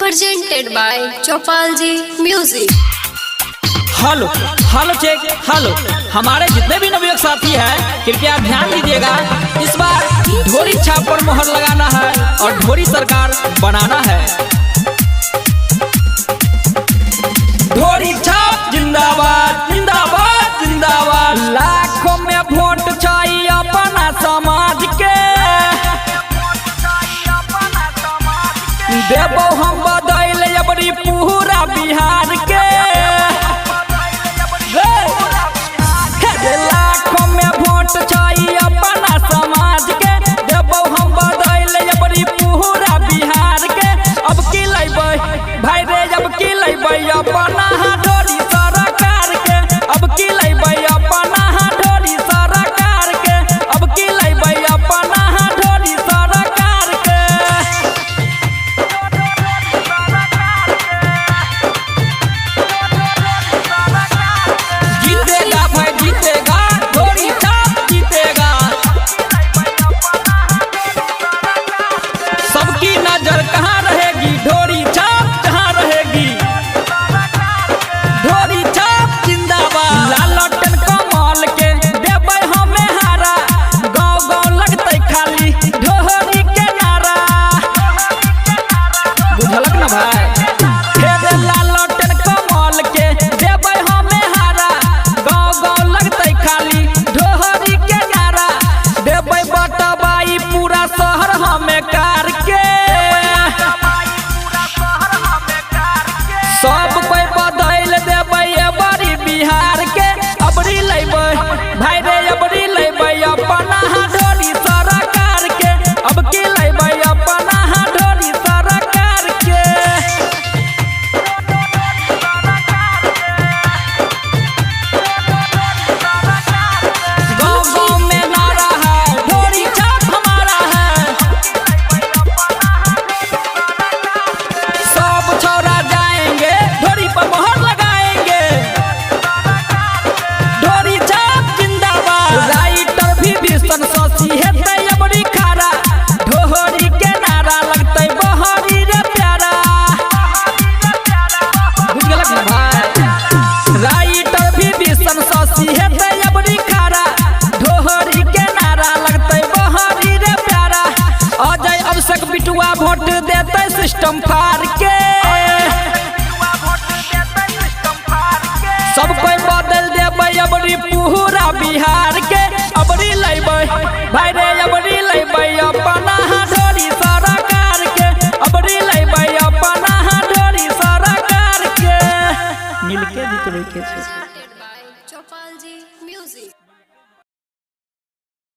presented by Chopalji Music। Hello hello check hello. हमारे जितने भी नवयुवक साथी हैं कृपया ध्यान दीजिएगा। इस बार ढोरी छाप पर मोहर लगाना है और ढोरी सरकार बनाना है। ढोरी छाप जिंदाबाद जिंदाबाद जिंदाबाद। लाखों में वोट चाहिए अपना समाज के, देवो हम बदल अबरी पूरा बिहार के। लाखों में वोट चाहिए अपना समाज के, देवो हम बदल अबरी पूरा बिहार के। अब की लेबै भाई रे, अब की लेबै अपना ढोरी सरकार के। अब की लेबै अपना ढोरी सरकार के। अब की लेबै अपना ढोरी सरकार के। जीतेगा भाई जीतेगा, ढोरी छाप जीतेगा। सबकी नजर कहाँ रहेगी, ढोरी छाप कहाँ रहेगी। ढोरी छाप जिंदाबाद। लालटेन कमल के देबै हमें हारा, गाँव गाँव लगतै खाली ढोरी के नारा। बुझलक ना भाई, हे लालटेन कमल के देबै हमें हारा, गाँव गाँव लगतै खाली ढोरी के नारा। देबै बटवाई पूरा शहर हमें कार के। सब कोई बदल देबै अबरी बिहार के। अबरी लेबै भाई रे, अबरी लेबै अपना ढोरी सरकार के। अब की लेबै अपना ढोरी सरकार के। गाँव गाँव में नारा है, ढोरी छाप हमारा है। सब छोरा जाएंगे ढोरी पर मोहर लगाएंगे। ढोरी छाप जिंदाबाद। राइटर भी भीषण शशि हेतै अबरी खारा, ढोरी के नारा लगतै बहरी रे प्यारा। बुझ गेलक ना भाई, राइटर भी भीषण शशि हेतै अबरी खारा, ढोरी के नारा लगतै बहरी रे प्यारा। अजय अभिषेक बिटुआ वोट देतै सिस्टम फाड़ के। सब कोई बदल देबै अबरी पूरा बिहार के। अबरी लेबै भाई रे, अबरी लेबै अपना ढोरी सरकार के। अबरी लेबै अपना ढोरी सरकार के। मिलके जितबै के छै। Presented by Chopalji Music।